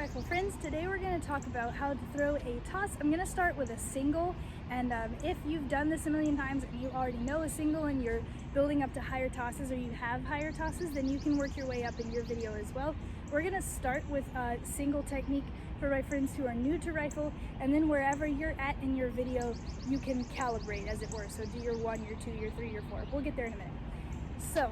rifle friends, today we're going to talk about how to throw a toss. I'm going to start with a single, and if you've done this a million times and you already know a single and you're building up to higher tosses, or you have higher tosses, then you can work your way up in your video as well. We're going to start with a single technique for my friends who are new to rifle, and then wherever you're at in your video you can calibrate, as it were. So do your 1, your 2, your 3, your 4. We'll get there in a minute. So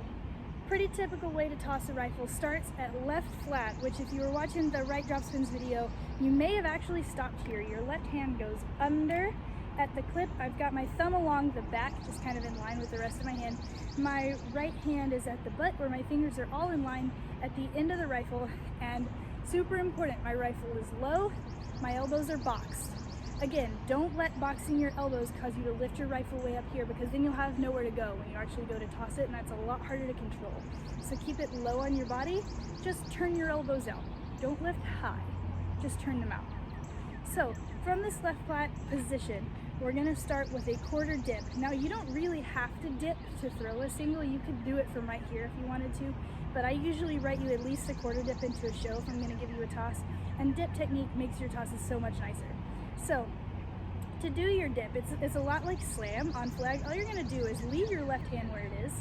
pretty typical way to toss a rifle starts at left flat, which if you were watching the right drop spins video, you may have actually stopped here. Your left hand goes under at the clip. I've got my thumb along the back, just kind of in line with the rest of my hand. My right hand is at the butt, where my fingers are all in line at the end of the rifle. And super important, my rifle is low, my elbows are boxed. Again, don't let boxing your elbows cause you to lift your rifle way up here, because then you'll have nowhere to go when you actually go to toss it, and that's a lot harder to control. So keep it low on your body, just turn your elbows out. Don't lift high, just turn them out. So from this left flat position, we're gonna start with a quarter dip. Now you don't really have to dip to throw a single, you could do it from right here if you wanted to, but I usually write you at least a quarter dip into a show if I'm gonna give you a toss, and dip technique makes your tosses so much nicer. So to do your dip, it's a lot like slam on flag. All you're gonna do is leave your left hand where it is,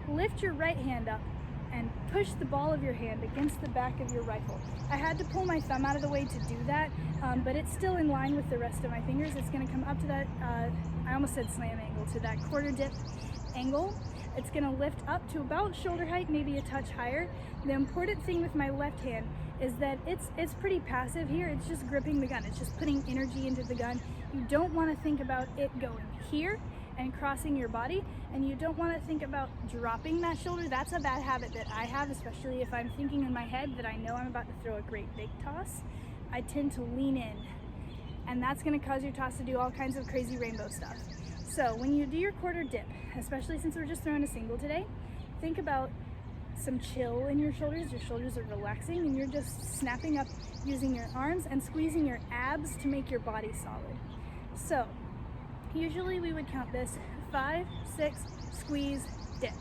lift your right hand up, and push the ball of your hand against the back of your rifle. I had to pull my thumb out of the way to do that, but it's still in line with the rest of my fingers. It's gonna come up to that, I almost said slam angle, to that quarter dip angle. It's gonna lift up to about shoulder height, maybe a touch higher. The important thing with my left hand is that it's pretty passive here. It's just gripping the gun. It's just putting energy into the gun. You don't want to think about it going here and crossing your body, and you don't want to think about dropping that shoulder. That's a bad habit that I have, especially if I'm thinking in my head that I know I'm about to throw a great big toss. I tend to lean in, and that's going to cause your toss to do all kinds of crazy rainbow stuff. So when you do your quarter dip, especially since we're just throwing a single today, think about some chill in your shoulders are relaxing, and you're just snapping up using your arms and squeezing your abs to make your body solid. So usually we would count this 5, 6, squeeze, dip.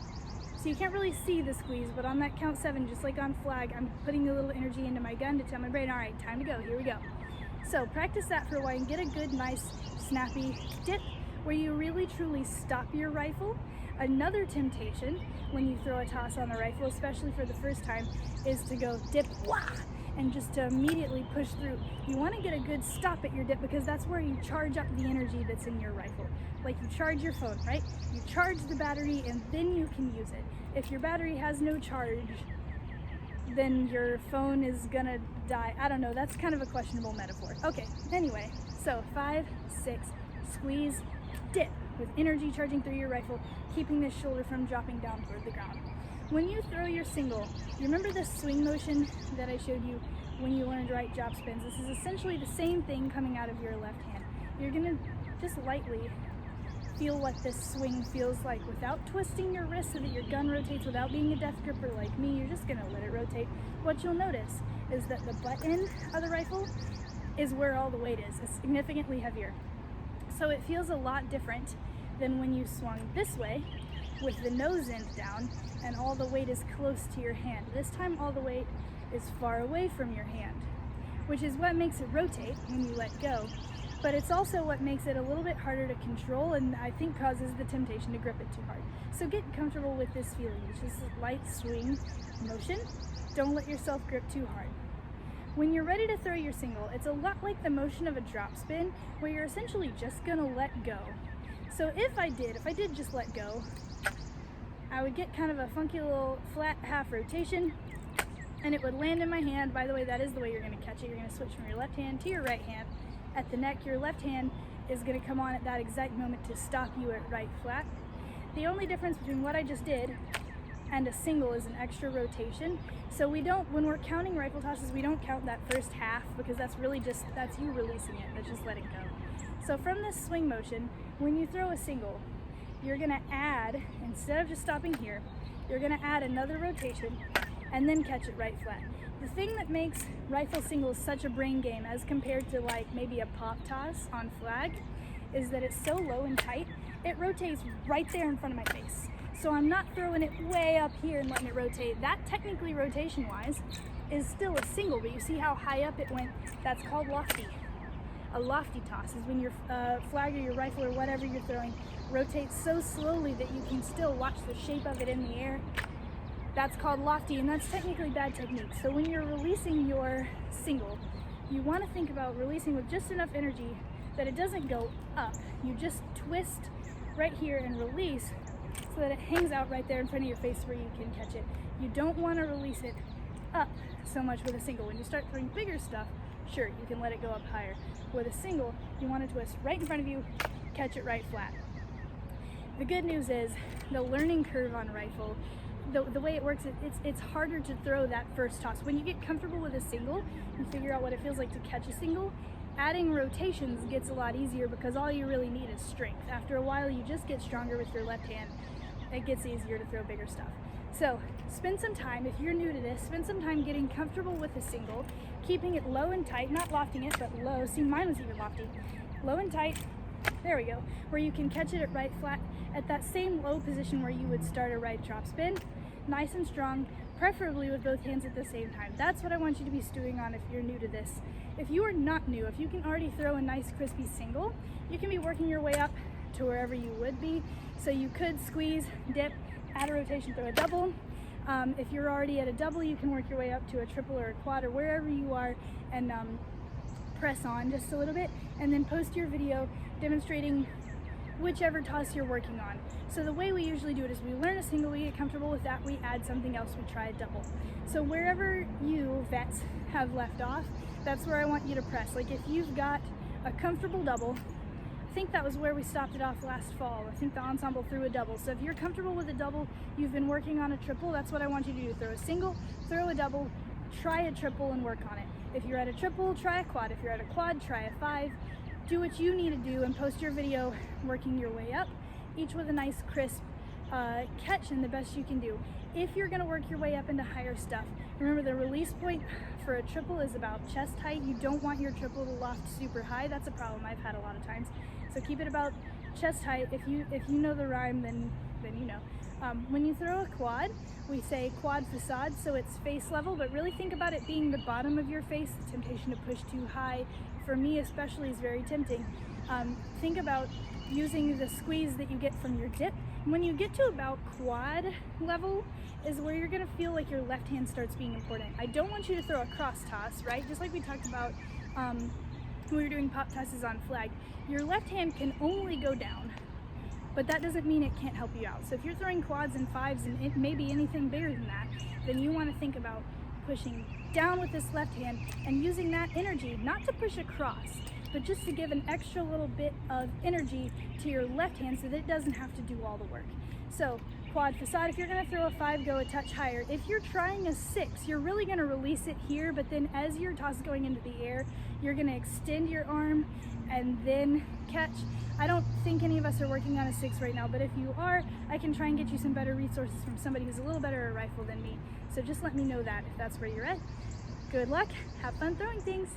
So you can't really see the squeeze, but on that count 7, just like on flag, I'm putting a little energy into my gun to tell my brain, all right, time to go, here we go. So practice that for a while and get a good, nice, snappy dip where you really truly stop your rifle. Another temptation when you throw a toss on a rifle, especially for the first time, is to go dip, wah, and just to immediately push through. You want to get a good stop at your dip, because that's where you charge up the energy that's in your rifle. Like you charge your phone, right? You charge the battery and then you can use it. If your battery has no charge, then your phone is gonna die. I don't know, that's kind of a questionable metaphor. Okay, anyway, so 5, 6, squeeze, dip, with energy charging through your rifle, keeping this shoulder from dropping down toward the ground. When you throw your single, you remember the swing motion that I showed you when you learned right drop spins? This is essentially the same thing coming out of your left hand. You're gonna just lightly feel what this swing feels like without twisting your wrist so that your gun rotates, without being a death gripper like me. You're just gonna let it rotate. What you'll notice is that the butt end of the rifle is where all the weight is. It's significantly heavier. So it feels a lot different than when you swung this way with the nose end down and all the weight is close to your hand. This time all the weight is far away from your hand, which is what makes it rotate when you let go, but it's also what makes it a little bit harder to control, and I think causes the temptation to grip it too hard. So get comfortable with this feeling, which is a light swing motion. Don't let yourself grip too hard. When you're ready to throw your single, it's a lot like the motion of a drop spin, where you're essentially just gonna let go. So if I did just let go, I would get kind of a funky little flat half rotation, and it would land in my hand. By the way, that is the way you're gonna catch it. You're gonna switch from your left hand to your right hand. At the neck, your left hand is gonna come on at that exact moment to stop you at right flat. The only difference between what I just did and a single is an extra rotation. So we don't, when we're counting rifle tosses, we don't count that first half, because that's really just, that's you releasing it, that's just letting go. So from this swing motion, when you throw a single, you're gonna add, instead of just stopping here, you're gonna add another rotation and then catch it right flat. The thing that makes rifle singles such a brain game as compared to like maybe a pop toss on flag is that it's so low and tight, it rotates right there in front of my face. So I'm not throwing it way up here and letting it rotate. That technically rotation wise is still a single, but you see how high up it went? That's called lofty. A lofty toss is when your flag or your rifle or whatever you're throwing rotates so slowly that you can still watch the shape of it in the air. That's called lofty, and that's technically bad technique. So when you're releasing your single, you want to think about releasing with just enough energy that it doesn't go up. You just twist right here and release so that it hangs out right there in front of your face where you can catch it. You don't want to release it up so much with a single. When you start throwing bigger stuff, sure, you can let it go up higher. With a single, you want to twist right in front of you, catch it right flat. The good news is the learning curve on rifle, the way it works, it's harder to throw that first toss. When you get comfortable with a single and figure out what it feels like to catch a single, adding rotations gets a lot easier because all you really need is strength. After a while, you just get stronger with your left hand. It gets easier to throw bigger stuff. So spend some time, if you're new to this, spend some time getting comfortable with a single, keeping it low and tight, not lofting it, but low. See, mine was even lofty. Low and tight, there we go, where you can catch it at right flat at that same low position where you would start a right drop spin, nice and strong, preferably with both hands at the same time. That's what I want you to be stewing on if you're new to this. If you are not new, if you can already throw a nice crispy single, you can be working your way up to wherever you would be. So you could squeeze, dip, add a rotation, throw a double. If you're already at a double, you can work your way up to a triple or a quad or wherever you are and press on just a little bit and then post your video demonstrating whichever toss you're working on. So the way we usually do it is we learn a single, we get comfortable with that, we add something else, we try a double. So wherever you vets have left off, that's where I want you to press. Like if you've got a comfortable double, I think that was where we stopped it off last fall. I think the ensemble threw a double. So if you're comfortable with a double, you've been working on a triple, that's what I want you to do. Throw a single, throw a double, try a triple and work on it. If you're at a triple, try a quad. If you're at a quad, try a 5. Do what you need to do and post your video working your way up, each with a nice crisp catch and the best you can do. If you're gonna work your way up into higher stuff, remember the release point for a triple is about chest height. You don't want your triple to loft super high. That's a problem I've had a lot of times. So keep it about chest height. If you know the rhyme, then you know. When you throw a quad, we say quad facade, so it's face level, but really think about it being the bottom of your face. The temptation to push too high, for me especially, is very tempting. Think about using the squeeze that you get from your dip. When you get to about quad level is where you're gonna feel like your left hand starts being important. I don't want you to throw a cross toss, right? Just like we talked about when we were doing pop tosses on flag. Your left hand can only go down, but that doesn't mean it can't help you out. So if you're throwing quads and 5s and it may be anything bigger than that, then you wanna think about pushing down with this left hand and using that energy, not to push across, but just to give an extra little bit of energy to your left hand so that it doesn't have to do all the work. So quad facade, if you're gonna throw a 5, go a touch higher. If you're trying a 6, you're really gonna release it here, but then as your toss is going into the air, you're gonna extend your arm and then catch. I don't think any of us are working on a 6 right now, but if you are, I can try and get you some better resources from somebody who's a little better at a rifle than me. So just let me know that if that's where you're at. Good luck, have fun throwing things.